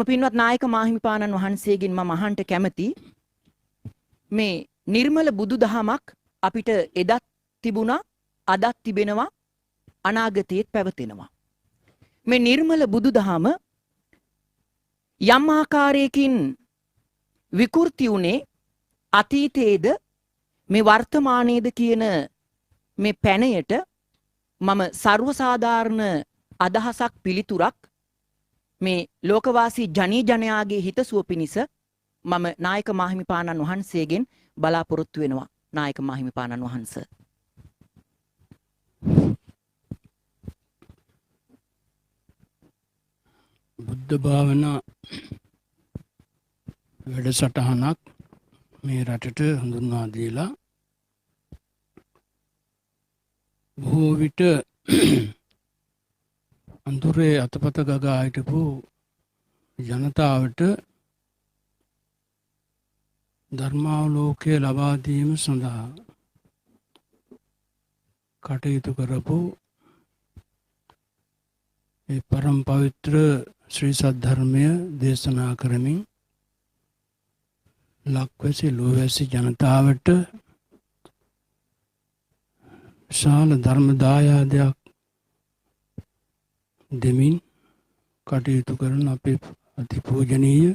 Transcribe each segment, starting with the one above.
පින්වත් නායක මාහිමිපාණන් වහන්සේගෙන් මම අහන්න කැමති මේ නිර්මල බුදුදහමක් අපිට එදත් තිබුණා අදත් තිබෙනවා අනාගතයේත් පැවතෙනවා. මේ නිර්මල බුදුදහම යම් ආකාරයකින් විකෘති වුණේ අතීතයේද මේ වර්තමානයේද කියන මේ පැනයට මම සර්වසාධාරණ අදහසක් පිළිතුරක් මේ ලෝකවාසී ජනී ජනයාගේ හිතසුව පිණිස මම නායක මාහිමිපාණන් වහන්සේගෙන් බලාපොරොත්තු වෙනවා. නායක මාහිමිපාණන් වහන්ස. බුද්ධ භාවනා වැඩසටහනක් මේ රටට හඳුන්වා දීලා බොහෝ විට අඳුරේ අතපත ගගා හිටපු ජනතාවට ධර්මාවලෝකය ලබා දීම සඳහා කටයුතු කරපු ඒ පරම පවිත්‍ර ශ්‍රී සද්ධර්මය දේශනා කරමින් ලක්වැසි ලෝවැසි ජනතාවට විශාල ධර්ම දායාදයක් දෙමින් කටයුතු කරන අපේ අතිපූජනීය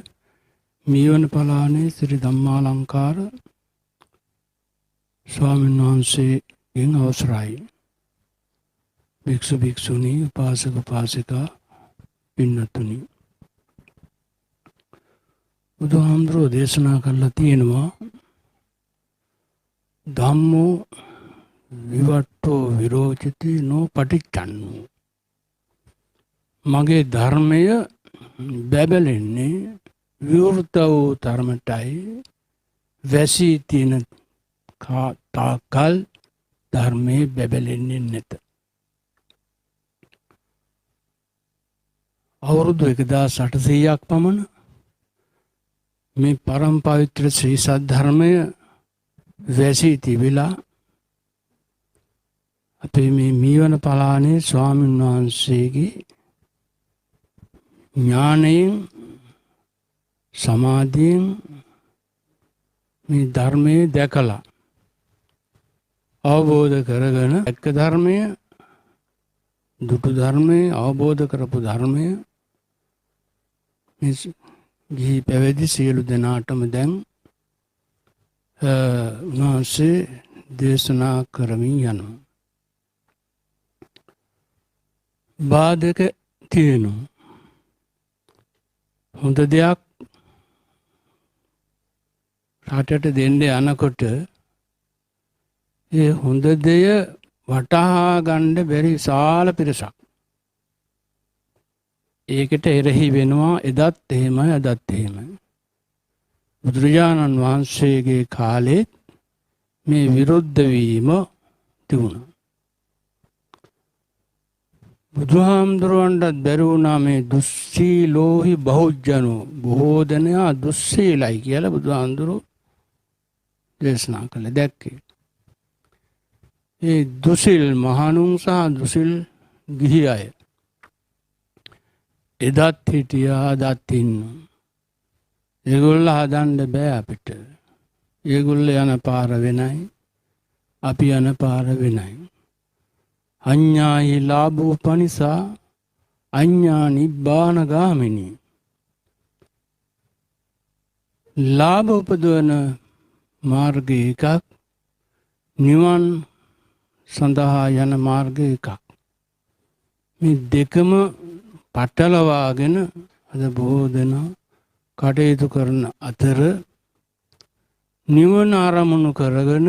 මීවන පලානේ ශ්‍රී ධම්මාලංකාර ස්වාමීන් වහන්සේගෙන් අවසරයි. භික්ෂු භික්ෂුණී උපාසක උපාසිකා පින්නතුනි, බුදුහාමුදුරුවෝ දේශනා කරලා තියෙනවා ධම්මෝ විවට්ටෝ විරෝචති නෝ පටිච්චන්නෝ. මගේ ධර්මය බැබලෙන්නේ විවෘත වූ තරමටයි, වැසී තියෙන තාකල් ධර්මයේ බැබලෙන්නේ නැත. අවුරුදු 1800ක් පමණ මේ පරම පවිත්‍ර ශ්‍රී සද්ධර්මය වැසී තිබිලා අපේ මේ මීවන පලානේ ස්වාමීන් වහන්සේගේ ඥානයෙන් සමාධියෙන් මේ ධර්මයේ දැකලා අවබෝධ කරගෙන එක්ක ධර්මය දුටු ධර්මයේ අවබෝධ කරපු ධර්මය මේ ගිහි පැවිදි සියලු දෙනාටම දැන් උන්වහන්සේ දේශනා කරමින් යනවා. බාධක තියෙනවා. හොඳ දෙයක් රටට දෙන්න යනකොට ඒ හොඳ දෙය වටහා ගන්න බැරි විශාල පිරිසක් ඒකට එරෙහි වෙනවා. එදත් එහෙමයි අදත් එහෙමයි. බුදුරජාණන් වහන්සේගේ කාලෙත් මේ විරුද්ධ වීම තිබුණා. බුදුහාමුදුරුවන්ටත් බැරි වුණා මේ දුස්සීලෝහි බහුජ්ජනෝ, බොහෝ දෙනා දුස්සීලයි කියලා බුදුහාමුදුරුවෝ දේශනා කළේ දැක්කේ. ඒ දුසිල් මහණුන් සහ දුසිල් ගිහි අය එදත් හිටියා අදත් ඉන්නවා. ඒගොල්ල හදන්න බෑ අපිට. ඒගොල්ල යන පාර වෙනයි, අපි යන පාර වෙනයි. අඤ්ඤාහි ලාභෝපනිසා අඤ්ඤා නිබ්බාන ගාමිනී. ලාභ උපදවන මාර්ගය එකක්, නිවන් සඳහා යන මාර්ගය එකක්. මේ දෙකම පටලවාගෙන අද බොහෝ දෙනා කටයුතු කරන අතර නිවන ආරමුණු කරගෙන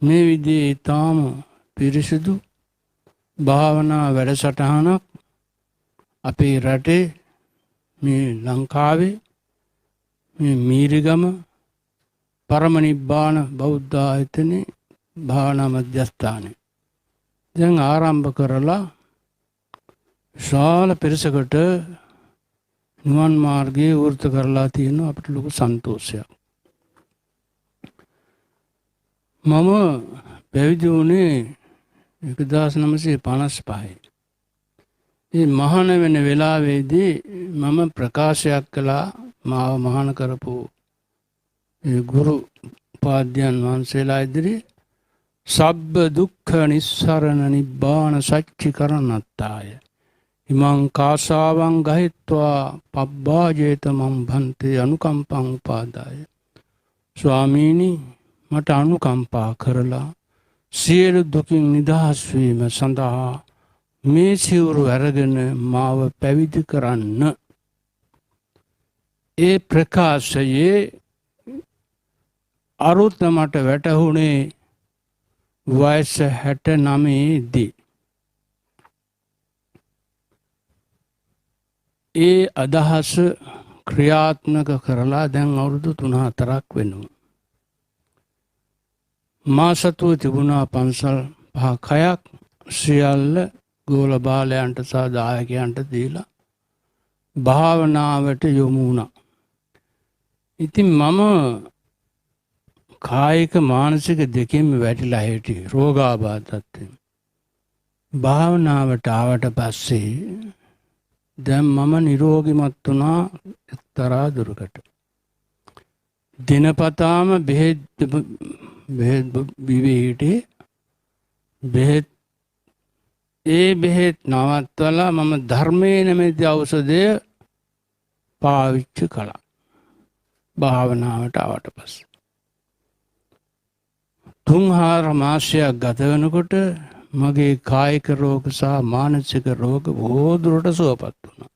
මේ විදිහේ ඊටාම පිරිසිදු භාවනා වැඩසටහනක් අපේ රටේ මේ ලංකාවේ මේ මීරිගම පරම නිබ්බාන බෞද්ධ ආයතනයේ භාවනා මධ්‍යස්ථානයේ දැන් ආරම්භ කරලා විශාල පිරිසකට නිවන් මාර්ගයේ වෘත කරලා තියෙනවා. අපිට ලොකු සන්තෝෂයක්. මම පැවිදි වුණේ 1955. ඒ මහාන වෙන වෙලාවේදී මම ප්‍රකාශයක් කළා මාව මහාන කරපු ඒ ගුරු උපාධ්‍යයන් වහන්සේලා ඉදිරියේ සබ්බ දුක්ඛ නිස්සරණ නිබ්බාන සච්චි කරණත්තාය ඉමං කාසාවං ගහිත්වා පබ්බාජේත මම් භන්තේ අනුකම්පං උපාදාය. ස්වාමීනි මට අනුකම්පා කරලා සියලු දුකින් නිදහස් වීම සඳහා මේ සිවුරු අරගෙන මාව පැවිදි කරන්න. ඒ ප්‍රකාශයේ අරුත මට වැටහුණේ වයස 69 දී. ඒ අදහස ක්‍රියාත්මක කරලා දැන් අවුරුදු 3-4ක් වෙනවා. මා සතුව තිබුණා පන්සල් 5-6ක් සියල්ල ගෝල බාලයන්ට සහ දායකයන්ට දීලා භාවනාවට යොමු වුණා. ඉතින් මම කායික මානසික දෙකෙන්ම වැටිලා හිටියේ රෝගාබාධයෙන්. භාවනාවට ආවට පස්සේ දැන් මම නිරෝගිමත් වුණා එක්තරා දුරකට. දිනපතාම බෙහෙත් බිවී හිටියේ. බෙහෙත් නවත්වලා මම ධර්මයේ නැමැති ඖෂධය පාවිච්චි කළා. භාවනාවට ආවට පස්සේ 3-4 මාසයක් ගත වෙනකොට මගේ කායික රෝග සහ මානසික රෝග බොහෝ දුරට සුවපත් වුණා.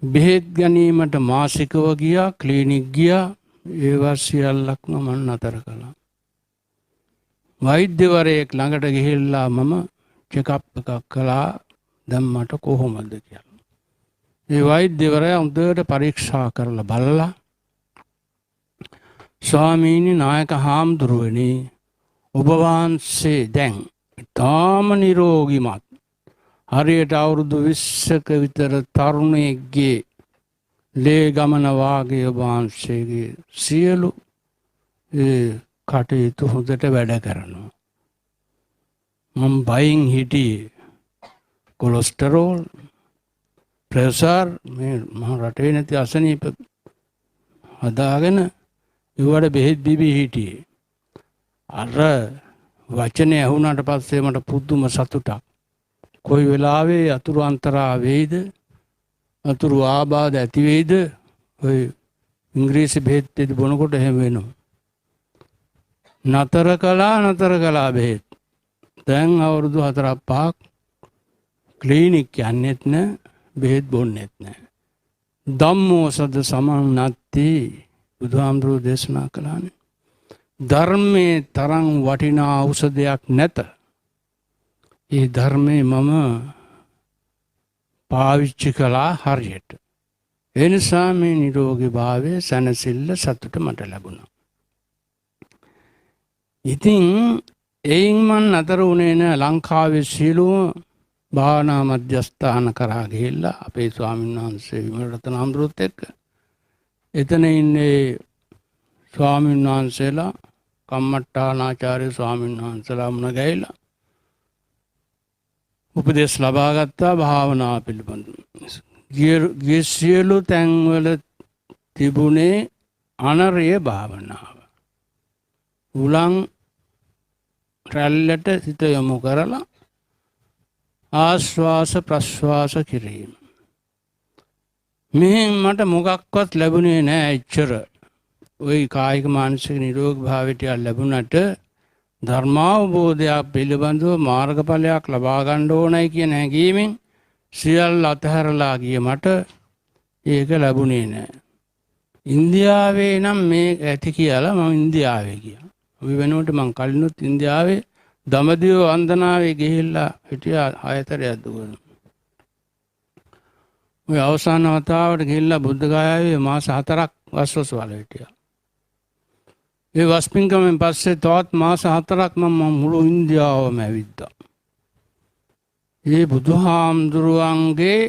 බෙහෙත් ගැනීමට මාසිකව ගියා, ක්ලිනික් ගියා. ඒවා සියල්ලක්ම මම නතර කළා. වෛද්‍යවරයෙක් ළඟට ගිහිල්ලා මම චෙකප් එකක් කළා. දැන් මට කොහොමද කියලා. ඒ වෛද්‍යවරයා හොඳට පරීක්ෂා කරලා බලලා ස්වාමීනි නායක හාමුදුරුවනි ඔබ වහන්සේ දැන් තාම නිරෝගිමත්. හරියට අවුරුදු 20ක විතර තරුණයෙක්ගේ ලේ ගමන වාගේ ඔබ වහන්සේගේ සියලු කටයුතු හොඳට වැඩ කරනවා. මම බයින් හිටියේ කොලෙස්ටරෝල් ප්‍රෙෂර් මේ මහ රටේ නැති අසනීප හදාගෙන ඒවට බෙහෙත් බිබී හිටියේ. අර වචනේ ඇහුණාට පස්සේ මට පුදුම සතුටක්. කොයි වෙලාවේ අතුරු අන්තරා වෙයිද, අතුරු ආබාධ ඇති වෙයිද, ඔය ඉංග්‍රීසි බෙහෙත් දෙදි බොනකොට එහෙම වෙනවා. නතර කළා බෙහෙත්. දැන් අවුරුදු 4-5ක් ක්ලිනික් යන්නෙත් නෑ, බෙහෙත් බොන්නෙත් නෑ. ධම්මෝසද සමන්නත්ති බුදුහාමුදුරුවෝ දේශනා කළානේ. ධර්මයේ තරම් වටිනා ඖෂධයක් නැත. ඒ ධර්මයේ මම පාවිච්චි කළා හරියට. ඒ නිසා මේ නිරෝගී භාවය සැනසෙල්ල සතුට මට ලැබුණා. ඉතින් එයින් මන් අතර උනේ නෑ ලංකාවේ සියලුම භාවනා මධ්‍යස්ථාන කරා ගිහිල්ලා අපේ ස්වාමීන් වහන්සේ විමලරතන හාමුදුරුවොත් එක්ක එතන ඉන්නේ ස්වාමීන් වහන්සේලා කම්මට්ටානාචාර්ය ස්වාමීන් වහන්සේලා මුණ ගැහිලා උපදෙස් ලබා ගත්තා භාවනාව පිළිබඳව. ගිය සියලු තැන්වල තිබුණේ අනර්ය භාවනාව. උලං රැල්ලට සිත යොමු කරලා ආශ්වාස ප්‍රශ්වාස කිරීම. මෙහෙන් මට මොකක්වත් ලැබුණේ නෑ එච්චර. ওই කායික මානසික නිරෝගී භාවයට ලැබුණට ධර්මාවබෝධයක් පිළිබඳව මාර්ගඵලයක් ලබා ගන්න ඕනයි කියන හැඟීමෙන් සියල්ල අතහැරලා ගිය මට ඒක ලැබුණේ නෑ. ඉන්දියාවේ නම් මේ ඇති කියලා මම ඉන්දියාවේ ගියා. ওই වෙනුවට මං කලිනුත් ඉන්දියාවේ දඹදිව වන්දනාවේ ගිහිල්ලා හිටියා 6 දුවන. ඔය අවසාන වතාවට ගිහිල්ලා බුද්ධ ගයාවේ මාස 4ක් වස්වසවල හිටියා. ඒ වස්පින්කමෙන් පස්සේ තවත් මාස 4ක් මම මුළු ඉන්දියාවම ඇවිද්දා. ඒ බුදුහාමුදුරුවන්ගේ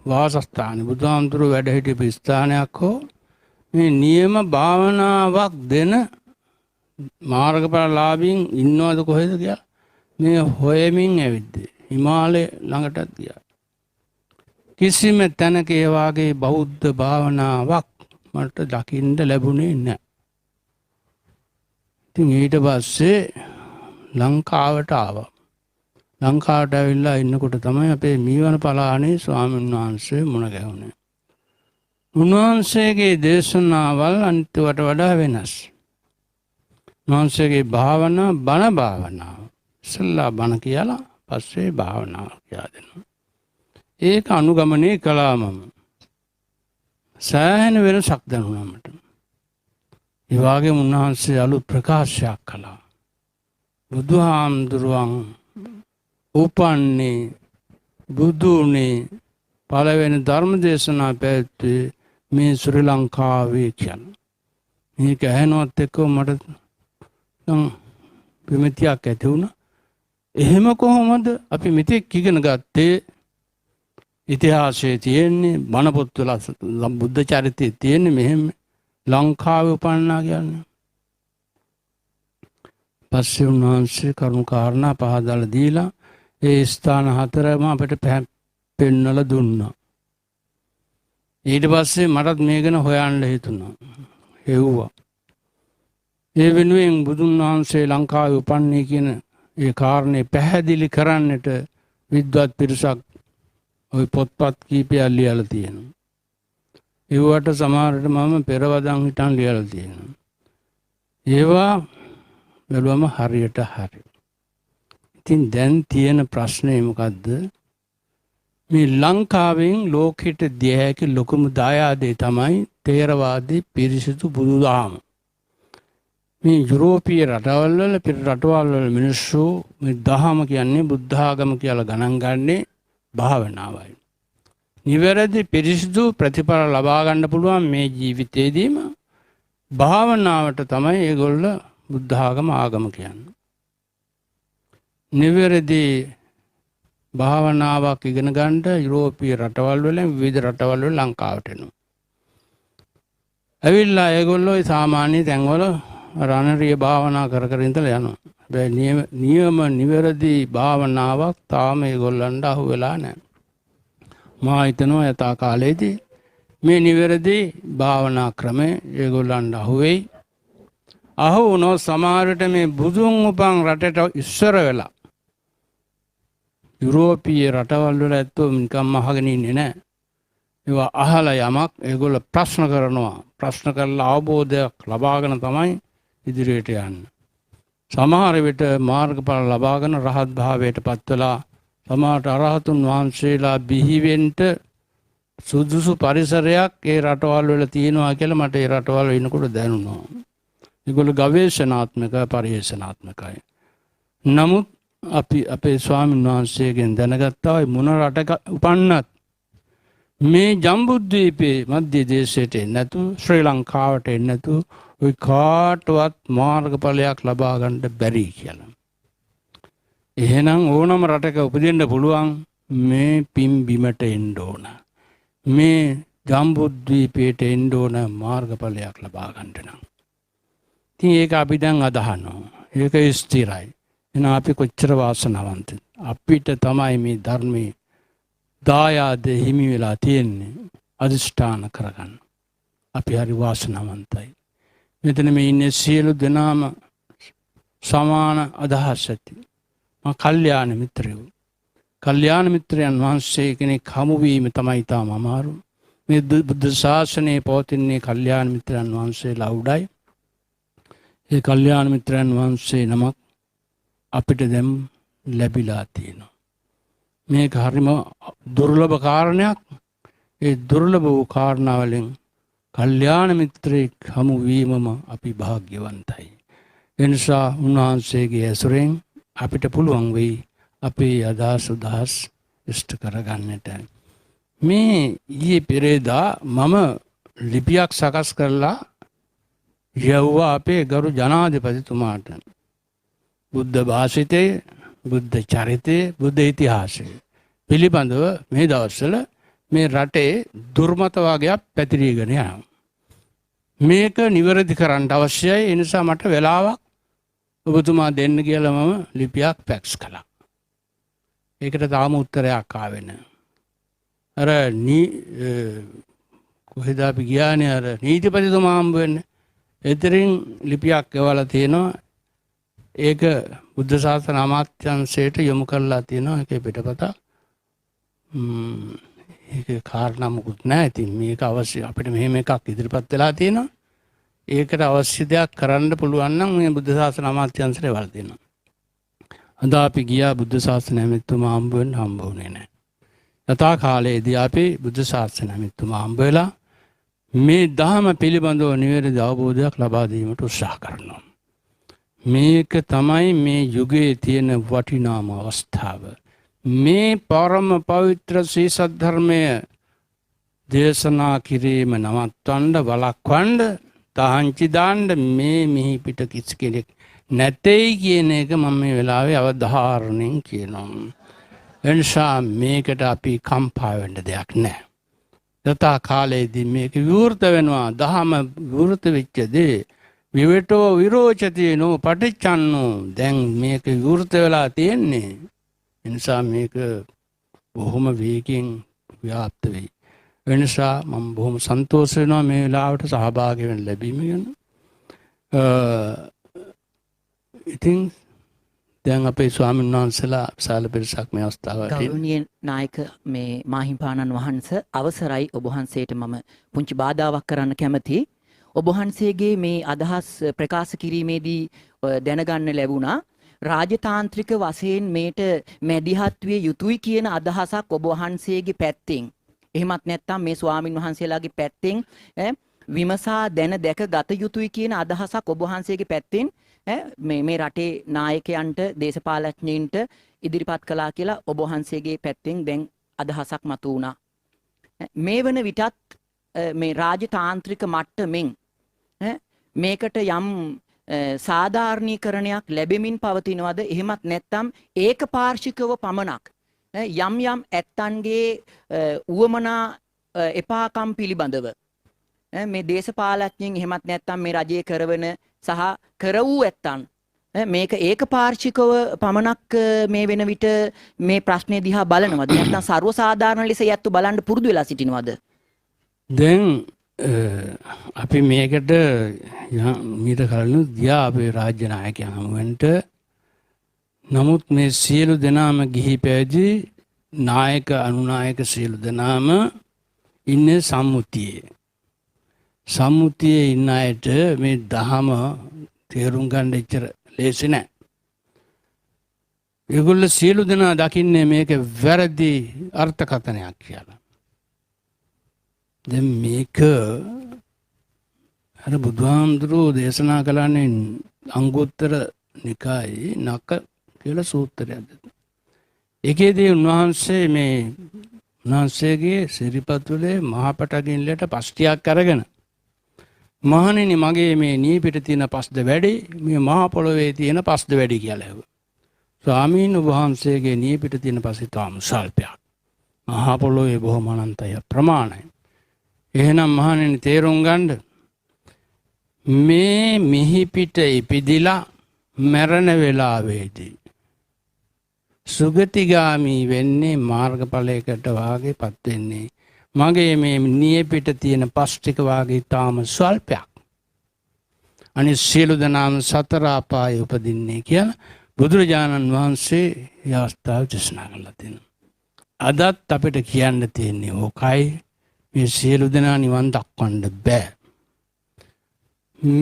වාසස්ථානේ බුදුහාමුදුරුවෝ වැඩ හිටපු ස්ථානයක් හෝ මේ නියම භාවනාවක් දෙන මාර්ගඵලලාභීන් ඉන්නවද කොහෙද කියලා මේ හොයමින් ඇවිද්දේ. හිමාලය ළඟටත් ගියා. කිසිම තැනක ඒ වාගේ බෞද්ධ භාවනාවක් මට දකින්න ලැබුණේ නැහැ. ඉතින් ඊට පස්සේ ලංකාවට ආවා. ලංකාවට ඇවිල්ලා ඉන්නකොට තමයි අපේ මීවන පලානේ ස්වාමීන් වහන්සේ මුණ ගැහුණේ. උන්වහන්සේගේ දේශනාවල් අනිත්වට වඩා වෙනස්. උන්වහන්සේගේ භාවනා බණ භාවනාව. ඉස්සෙල්ලා බණ කියලා පස්සේ භාවනාව කියලා දෙනවා. ඒක අනුගමනය කළා මම. සෑහෙන වෙනසක් දැනුණා මට. ඒ වගේම උන්වහන්සේ අලුත් ප්‍රකාශයක් කළා. බුදුහාමුදුරුවන් උපන්නේ බුදුනේ පළවෙනි ධර්ම දේශනා පැවැත්වුවේ මේ ශ්‍රී ලංකාවේ කියලා. මේක ඇහෙනවත් එක්ක මට ප්‍රමිතියක් ඇති වුණා. එහෙම කොහොමද අපි මෙතෙක් ඉගෙන ගත්තේ? ඉතිහාසයේ තියෙන්නේ බණ පොත්වල බුද්ධ චරිතයේ තියෙන්නේ මෙහෙම ලංකාවේ උපන්නා කියන්නේ. පස්සේ උන්වහන්සේ කරුණු කාරණා පහදලා දීලා ඒ ස්ථාන හතරම අපිට පෙන්වලා දුන්නා. ඊට පස්සේ මටත් මේ ගැන හොයන්න හිතුණා. හෙව්වා. ඒ වෙනුවෙන් බුදුන් වහන්සේ ලංකාවේ උපන්නේ කියන ඒ කාරණේ පැහැදිලි කරන්නට විද්වත් පිරිසක් ওই පොත්පත් කීපයක් ලියලා තියෙනවා. ඒවට සමහරට මම පෙරවදන් හිටන් ලියලා තියෙනවා. ඒවා බැලුවම හරියට හරි. ඉතින් දැන් තියෙන ප්‍රශ්නේ මොකද්ද? මේ ලංකාවෙන් ලෝකෙට දිය හැකි ලොකුම දායාදේ තමයි තේරවාදී පිරිසිදු බුදුදහම. මේ යුරෝපීය රටවල් වල පිට රටවල් වල මිනිස්සු මේ දහම කියන්නේ බුද්ධ ආගම කියලා ගණන් ගන්නේ භාවනාවයි. නිවැරදි පිරිසිදු ප්‍රතිඵල ලබා ගන්න පුළුවන් මේ ජීවිතේදීම භාවනාවට තමයි ඒගොල්ල බුද්ධ ආගම කියන්නේ. නිවැරදි භාවනාවක් ඉගෙන ගන්නට යුරෝපීය රටවල් වලින් විවිධ රටවල් වල ලංකාවට එනවා. ඇවිල්ලා ඒගොල්ලෝ සාමාන්‍ය තැන්වල රණරිය භාවනා කර කර ඉඳලා යනවා. හැබැයි නියම නිවැරදි භාවනාවක් තාම ඒගොල්ලන්ට අහු වෙලා නැහැ. මා හිතනවා යථා කාලයේදී මේ නිවැරදි භාවනා ක්‍රමය ඒගොල්ලන්ට අහු වෙයි. අහු වුණොත් සමහර විට මේ බුදුන් උපන් රටට ඉස්සර වෙලා යුරෝපීය රටවල් වල ඇත්තෝ නිකම්ම අහගෙන ඉන්නේ නැහැ. ඒවා අහලා යමක් ඒගොල්ලෝ ප්‍රශ්න කරනවා. ප්‍රශ්න කරලා අවබෝධයක් ලබාගෙන තමයි ඉදිරියට යන්නේ. සමහර විට මාර්ගඵල ලබාගෙන රහත් භාවයට පත් වෙලා සමහරට අරහතුන් වහන්සේලා බිහි වෙන්න සුදුසු පරිසරයක් ඒ රටවල් වල තියෙනවා කියලා මට ඒ රටවල් ඉන්නකොට දැනුණා. ඒගොල්ලෝ ගවේෂණාත්මක පරිශනාත්මකයි. නමුත් අපි අපේ ස්වාමීන් වහන්සේගෙන් දැනගත්තා මොන රටක උපන්නත් මේ ජම්බුද්වීපේ මධ්‍ය දේශයට එන්නේ නැතු ශ්‍රී ලංකාවට එන්නේ නැතු ඔය කාටවත් මාර්ගඵලයක් ලබා ගන්න බැරි කියලා. එහෙනම් ඕනම රටක උපදින්න පුළුවන් මේ පින් බිමට එන්න ඕන. මේ ජම්බුද්වීපයට එන්න ඕන මාර්ගඵලයක් ලබා ගන්න නම්. ඉතින් ඒක අපි දැන් අදහනවා. ඒක ස්ථිරයි. එහෙනම් අපි කොච්චර වාසනාවන්තද? අපිට තමයි මේ ධර්මයේ දායාද හිමි වෙලා තියෙන්නේ. අදිෂ්ඨාන කරගන්න. අපි හරි වාසනාවන්තයි. මෙතන මේ ඉන්නේ සියලු දෙනාම සමාන අදහස් ඇති. මා කල්යාණ මිත්‍රයෝ. කල්යාණ මිත්‍රයන් වහන්සේ කෙනෙක් හමු වීම තමයි තාම අමාරු. මේ බුද්ධ ශාසනයේ පවතින්නේ කල්යාණ මිත්‍රයන් වහන්සේලා උඩයි. ඒ කල්යාණ මිත්‍රයන් වහන්සේ නමක් අපිට දැන් ලැබිලා තියෙනවා. මේක හරිම දුර්ලභ කාරණයක්. ඒ දුර්ලභ වූ කාරණාවලින් කල්යාණ මිත්‍රෙක් හමු වීමම අපි වාග්යවන්තයි. ඒ නිසා උන්වහන්සේගේ ඇසුරෙන් අපිට පුළුවන් වෙයි අපේ අදහස් උදහස් ඉෂ්ට කරගන්නට. මේ ඊයේ පෙරේදා මම ලිපියක් සකස් කරලා යවුවා අපේ ගරු ජනාධිපතිතුමාට. බුද්ධ භාෂිතය, බුද්ධ චරිතය, බුද්ධ ඉතිහාසය පිළිබඳව මේ දවස්වල මේ රටේ දුර්මත වගේක් පැතිරීගෙන යනවා. මේක නිවැරදි කරන්න අවශ්‍යයි. ඒ නිසා මට වෙලාවක් ඔබතුමා දෙන්න කියලා මම ලිපියක් ෆැක්ස් කළා. ඒකට තාම උත්තරයක් ආවේ නැහැ. අර කොහෙද අපි ගියානේ අර නීතිපතිතුමා හම්බ වෙන්නේ. එතරින් ලිපියක් එවලා තියෙනවා. ඒක බුද්ධ ශාසන අමාත්‍යාංශයට යොමු කරලා තියෙනවා. ඒකේ පිටපත ඒක කාරණා මුකුත් නැහැ. ඉතින් මේක අවශ්‍ය අපිට මෙහෙම එකක් ඉදිරිපත් වෙලා තියෙනවා. ඒකට අවශ්‍ය දෙයක් කරන්න පුළුවන් නම් මේ බුද්ධ ශාසන අමාත්‍යාංශයට එවලා තියෙනවා. අද අපි ගියා බුද්ධ ශාසන ඇමතිතුමා හම්බ වෙන්න හම්බ වුණේ නැහැ. යථා කාලයේදී අපි බුද්ධ ශාසන ඇමතිතුමා හම්බ වෙලා මේ ධර්ම පිළිබඳව නිවැරදි අවබෝධයක් ලබා දීමට උත්සාහ කරනවා. මේක තමයි මේ යුගයේ තියෙන වටිනාම අවස්ථාව. මේ පරම පවිත්‍ර ශ්‍රී සද්ධර්මය දේශනා කිරීම නවත්වන්න වළක්වන්න තහංචි දාන්න මේ මිහි පිට කිසි කෙනෙක් නැtei කියන එක මම මේ වෙලාවේ අවධාරණයෙන් කියනවා. එනිසා මේකට අපි කම්පා වෙන්න දෙයක් නැහැ. යථා කාලයේදී මේක විවෘත වෙනවා. දහම විවෘත වෙච්ච දේ විවටෝ විරෝචතිනෝ පටිච්චන්නෝ දැන් මේක විවෘත වෙලා තියෙන්නේ. එනිසා මේක බොහොම වේගයෙන් ව්‍යාප්ත වෙයි. එනිසා මම බොහොම සන්තෝෂ වෙනවා මේ වෙලාවට සහභාගී වෙන්න ලැබීම ගැන. ඉතින් දැන් අපේ ස්වාමීන් වහන්සේලා විශාල පිරිසක් මේ අවස්ථාවට ගෞරවනීය නායක මේ මාහිම්පාණන් වහන්සේ අවසරයි ඔබ වහන්සේට මම පුංචි බාධාවක් කරන්න කැමතියි. ඔබ වහන්සේගේ මේ අදහස් ප්‍රකාශ කිරීමේදී දැනගන්න ලැබුණා රාජතාන්ත්‍රික වශයෙන් මේට මැදිහත් විය යුතුයි කියන අදහසක් ඔබ වහන්සේගේ පැත්තෙන්. එහෙමත් නැත්නම් මේ ස්වාමින් වහන්සේලාගේ පැත්තෙන් විමසා දැන දැක ගත යුතුයි කියන අදහසක් ඔබ වහන්සේගේ පැත්තෙන් මේ රටේ නායකයන්ට දේශපාලඥයින්ට ඉදිරිපත් කළා කියලා ඔබ වහන්සේගේ පැත්තෙන් දැන් අදහසක් මතු වුණා. මේ වන විටත් මේ රාජතාන්ත්‍රික මට්ටමින් මේකට යම් සාධාරණීකරණයක් ලැබෙමින් පවතිනවද? එහෙමත් නැත්නම් ඒකපාර්ශිකව පමණක් යම් යම් ඇත්තන්ගේ උවමනා එපාකම් පිළිබඳව මේ දේශපාලඥයින් එහෙමත් නැත්නම් මේ රජයේ කරවන සහ කර වූ ඇත්තන් මේක ඒකපාර්ශිකව පමණක් මේ වෙන විට මේ ප්‍රශ්නේ දිහා බලනවද? නැත්නම් ਸਰව සාධාරණ ලෙස යැත්තු බලන්න පුරුදු වෙලා සිටිනවද? දැන් අපි මේකට මීට කලින් ගියා අපේ රාජ්‍ය නායකයන් හමුවෙන්ට. නමුත් මේ සියලු දෙනාම ගිහි පැවිදි නායක අනුනායක සියලු දෙනාම ඉන්නේ සම්මුතියේ. සම්මුතියේ ඉන්න අයට මේ දහම තේරුම් ගන්න එච්චර ලේසි නෑ. ඒගොල්ලෝ සියලු දෙනා දකින්නේ මේක වැරදි අර්ථකථනයක් කියලා. දැන් මේක අර බුදුහාමුදුරුවෝ දේශනා කළානේ අංගුත්තර නිකායේ නක කියලා සූත්‍රයක්. ඒකේදී උන්වහන්සේගේ සිරිපතුලේ මහපටගින්නලට පස්තියක් අරගෙන මහණෙනි මගේ මේ නිය පිට තියෙන පස්ද වැඩි මේ මහ පොළොවේ තියෙන පස්ද වැඩි කියලා ඇහුවා. ස්වාමීන් වහන්සේගේ නිය පිට තියෙන පස්සේ තාම සල්පයක්. මහ පොළොවේ බොහොම අනන්තය ප්‍රමාණයි. එහෙනම් මහණෙනි තේරුම් ගන්න මේ මිහි පිට ඉපදිලා මරණ වෙලාවේදී සුගතිගාමි වෙන්නේ මාර්ගඵලයකට වාගේපත් වෙන්නේ මගේ මේ නිය පිට තියෙන පස් ටික වාගේ තාම ස්වල්පයක්. අනිත් සියලු දෙනාම සතර අපායේ උපදින්නේ කියලා බුදුරජාණන් වහන්සේ ඒ අවස්ථාව දේශනා කළා තියෙනවා. අදත් අපිට කියන්න තියෙන්නේ ඕකයි. මේ සියලු දෙනා නිවන් දක්වන්න බෑ.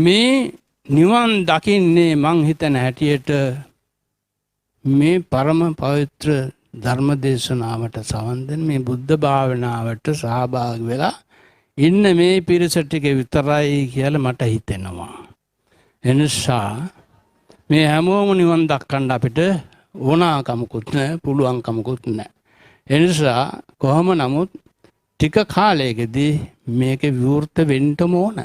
මේ නිවන් දකින්නේ මං හිතන හැටියට මේ පරම පවිත්‍ර ධර්ම දේශනාවට සවන් දෙන මේ බුද්ධ භාවනාවට සහභාගී වෙලා ඉන්න මේ පිරිස ටික විතරයි කියලා මට හිතෙනවා. එනිසා මේ හැමෝම නිවන් දක්වන්න අපිට ඕනාකමකුත් නැහැ, පුළුවන්කමකුත් නැහැ. එනිසා කොහොම නමුත් ටික කාලයකදී මේක විවෘත වෙන්න ඕන.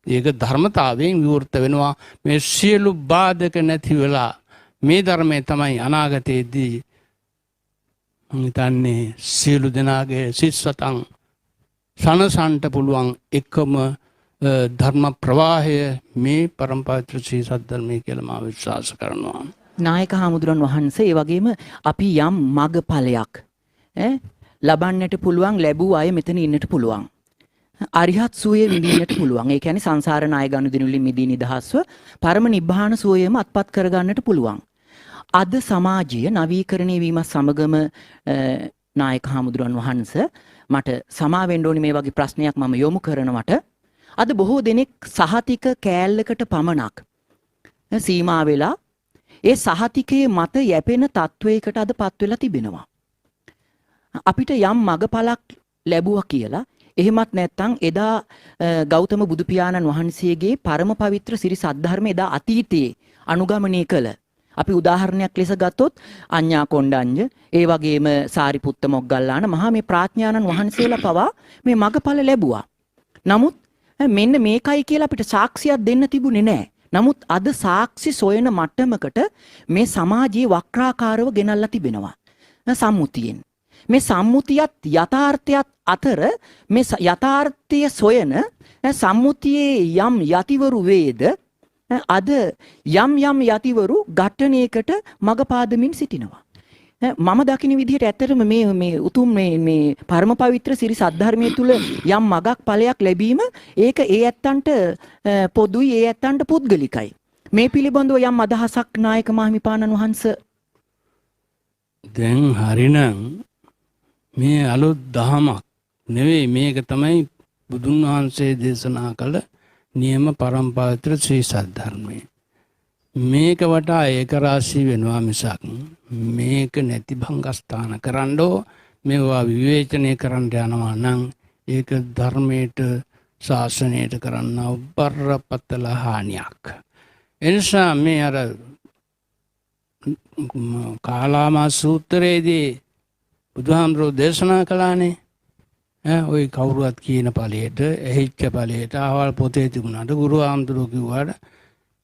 ඒක ධර්මතාවයෙන් විවෘත වෙනවා. මේ සියලු බාධක නැති වෙලා මේ ධර්මයේ තමයි අනාගතයේදී මම හිතන්නේ සියලු දෙනාගේ සිත්සතන් සනසන්ට පුළුවන් එකම ධර්ම ප්‍රවාහය මේ පරම පවිත්‍ර ශ්‍රී සද්ධර්මයේ කියලා මම විශ්වාස කරනවා. නායක හාමුදුරන් වහන්සේ ඒ වගේම අපි යම් මගඵලයක් ලබන්නට පුළුවන් ලැබූ අය මෙතන ඉන්නට පුළුවන්. අරිහත් සුවය විඳින්නට පුළුවන්. ඒ කියන්නේ සංසාර ණය ගනුදෙනු වලින් මිදී නිදහස්ව පරම නිබ්බාන සුවයම අත්පත් කරගන්නට පුළුවන්. අද සමාජය නවීකරණය වීම සමගම නායක හාමුදුරන් වහන්සේ මට සමා වෙන්න ඕනි මේ වගේ ප්‍රශ්නයක් මම යොමු කරනවට අද බොහෝ දෙනෙක් සහතික කෑල්ලකට පමණක් සීමා වෙලා ඒ සහතිකයේ මත යැපෙන තත්වයකට අදපත් වෙලා තිබෙනවා. අපිට යම් මගපලක් ලැබුවා කියලා එහෙමත් නැත්නම් එදා ගෞතම බුදු පියාණන් වහන්සේගේ පරම පවිත්‍ර සිරි සද්ධර්ම එදා අතීතයේ අනුගමනය කළ අපි උදාහරණයක් ලෙස ගත්තොත් අඤ්ඤා කොණ්ඩඤ්ඤ ඒ වගේම සාරිපුත්ත මොග්ගල්ලාන මහා මේ ප්‍රඥානන් වහන්සේලා පවා මේ මගපල ලැබුවා. නමුත් මෙන්න මේකයි කියලා අපිට සාක්ෂියක් දෙන්න තිබුණේ නැහැ. නමුත් අද සාක්ෂි සොයන මට්ටමකට මේ සමාජයේ වක්‍රාකාරව ගෙනල්ලා තිබෙනවා. සම්මුතියෙන්. මේ සම්මුතියත් යථාර්ථයත් අතර මේ යථාර්ථය සොයන සම්මුතියේ යම් යතිවරු වේද අද යම් යතිවරු ඝට්ටණයකට මග පාදමින් සිටිනවා. මම දකින විදිහට ඇත්තටම මේ උතුම් මේ පරම පවිත්‍ර සිරි සද්ධර්මයේ තුල යම් මගක් ඵලයක් ලැබීම ඒක ඒ ඇත්තන්ට පොදුයි ඒ ඇත්තන්ට පුද්ගලිකයි. මේ පිළිබඳව යම් අදහසක් නායක මාහිමිපාණන් වහන්සේ දැන් හරිනම් මේ අලුත් දහමක් නෙවෙයි මේක තමයි බුදුන් වහන්සේ දේශනා කළ නියම පරම්පවිත්‍ර ශ්‍රී සද්ධර්මය. මේක වටා ඒක රාශී වෙනවා මිසක් මේක නැති භංගස්ථාන කරන්නෝ මේවා විවේචනය කරන්න යනවා නම් ඒක ධර්මයට ශාසනයට කරන්න බරපතල හානියක්. එනිසා මේ අර කාලාමා සූත්‍රයේදී බුදුහාමුදුරුවෝ දේශනා කළානේ ඔය කවුරුවත් කියන ඵලයට එහිච්ච ඵලයට ආවල් පොතේ තිබුණාට ගුරු හාමුදුරුවෝ කිව්වාට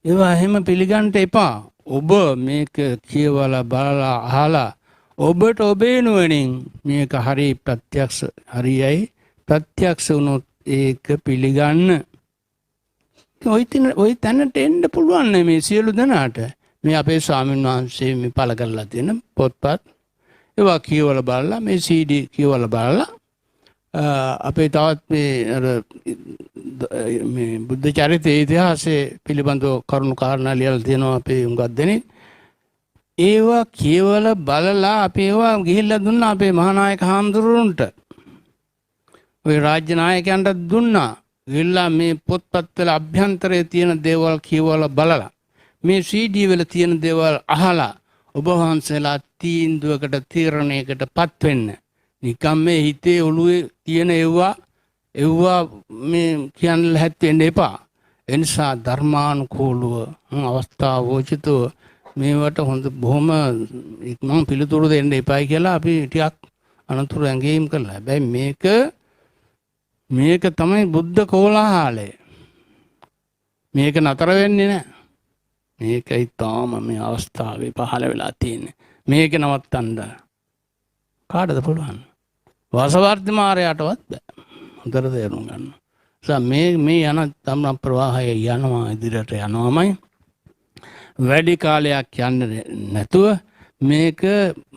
ඒවා එහෙම පිළිගන්න එපා. ඔබ මේක කියවලා බලලා අහලා ඔබට ඔබේ නුවණින් මේක හරි ප්‍රත්‍යක්ෂ හරියයි ප්‍රත්‍යක්ෂ වුණොත් ඒක පිළිගන්න. ඔය තැනට එන්න පුළුවන් මේ සියලු දෙනාට. මේ අපේ ස්වාමීන් වහන්සේ මේ පළ කරලා තියෙන පොත්පත් ඒවා කියවලා බලලා මේ CD කියවලා බලලා අපේ තවත් මේ බුද්ධ චරිතයේ ඉතිහාසයේ පිළිබඳව කරුණු කාරණා ලියලා තියෙනවා අපේ උඟක් දෙනෙක්. ඒවා කියවලා බලලා අපි ඒවා ගිහිල්ලා දුන්නා අපේ මහානායක හාමුදුරුවන්ට. ওই රාජ්‍ය නායකයන්ට දුන්නා. ගිහිල්ලා මේ පොත්පත් වල අභ්‍යන්තරයේ තියෙන දේවල් කියවලා බලලා මේ CD වල තියෙන දේවල් අහලා ඔබ වහන්සේලා තීන්දුවකට තීරණයකටපත් වෙන්න. නිකම් මේ හිතේ ඔළුවේ තියෙන එව්වා මේ කියන්න හැත්තෙන්න එපා. එනිසා ධර්මානුකූලව අවස්ථාවෝචිතව මේවට හොඳ බොහොම ඉක්මන් පිළිතුරු දෙන්න එපායි කියලා අපි ටිකක් අනතුරු ඇඟීම් කළා. හැබැයි මේක තමයි බුද්ධ කෝලාහලය. මේක නතර වෙන්නේ නැහැ. මේකයි තාම මේ අවස්ථාවේ පහළ වෙලා තියෙන්නේ. මේක නවත්තන්න කාටද පුළුවන්? වාසවර්ධි මාරයාටවත් බෑ. හොඳට තේරුම් ගන්න. මේ යන ධම්ම ප්‍රවාහය යනවා ඉදිරියට යනවාමයි. වැඩි කාලයක් යන්නේ නැතුව මේක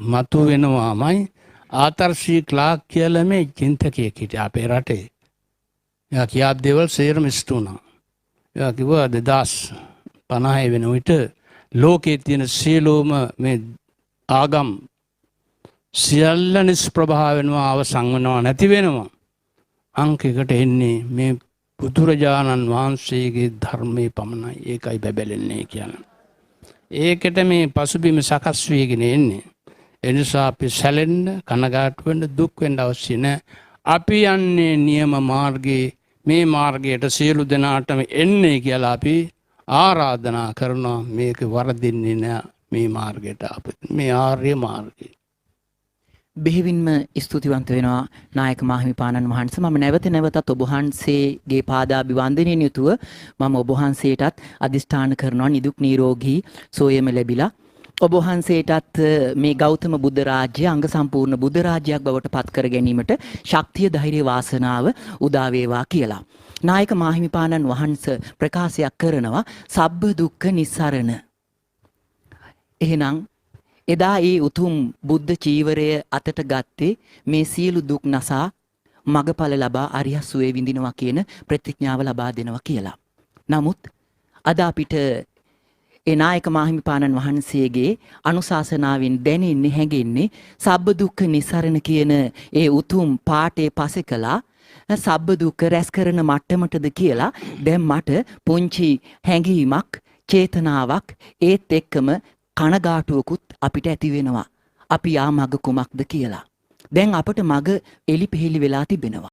මතු වෙනවාමයි. ආතර් සී ක්ලාක් කියලා මේ චින්තකයෙක් හිටියා අපේ රටේ. එයා කියාප් දේවල් සේරම ඉස්තු වුණා. එයා කිව්වා 2050 වෙන විට ලෝකයේ තියෙන සියලුම මේ ආගම් සියල්ල නිෂ්ප්‍රභා වෙනවා අවසන් වෙනවා නැති වෙනවා. අංකයකට එන්නේ මේ බුදුරජාණන් වහන්සේගේ ධර්මයේ පමණයි. ඒකයි බැබලෙන්නේ කියන්නේ. ඒකට මේ පසුබිම සකස් වෙගෙන එන්නේ. එනිසා අපි සැලෙන්න කනගාටු වෙන්න දුක් වෙන්න අවශ්‍ය නැහැ. අපි යන්නේ නියම මාර්ගයේ. මේ මාර්ගයට සියලු දෙනාටම එන්නේ කියලා අපි ආරාධනා කරනවා. මේක වරදින්නේ නැහැ මේ මාර්ගයට අපිට. මේ ආර්ය මාර්ගය. බෙහෙවින්ම ස්තුතිවන්ත වෙනවා නායක මාහිමිපාණන් වහන්සේ. මම නැවතත් ඔබ වහන්සේගේ පාදාභිවන්දනයෙන් යුතුව මම ඔබ වහන්සේටත් අදිෂ්ඨාන කරනවා නිදුක් නිරෝගී සෝයම ලැබිලා ඔබ වහන්සේටත් මේ ගෞතම බුද්ධ රාජ්‍ය අංග සම්පූර්ණ බුද්ධ රාජ්‍යයක් බවට පත් කර ගැනීමට ශක්තිය ධෛර්ය වාසනාව උදා වේවා කියලා. නායක මාහිමිපාණන් වහන්සේ ප්‍රකාශයක් කරනවා සබ්බ දුක්ඛ නිස්සරණ. එහෙනම් එදා ඒ උතුම් බුද්ධ චීවරය අතට ගත්තේ මේ සියලු දුක් නසා මගඵල ලබා අරිය සුවේ විඳිනවා කියන ප්‍රතිඥාව ලබා දෙනවා කියලා. නමුත් අද අපිට ඒ නායක මාහිමිපාණන් වහන්සේගේ අනුශාසනාවෙන් දැනෙන්නේ හැඟෙන්නේ සබ්බ දුක්ඛ නිසරණ කියන ඒ උතුම් පාඨයේ පසේ කළා සබ්බ දුක්ඛ රැස් කරන මට්ටමටද කියලා දැන් මට පුංචි හැඟීමක් චේතනාවක් ඒත් එක්කම කනගාටුවකුත් අපිට ඇති වෙනවා. අපි යා මග කුමක්ද කියලා. දැන් අපට මග එලිපෙහෙලි වෙලා තිබෙනවා.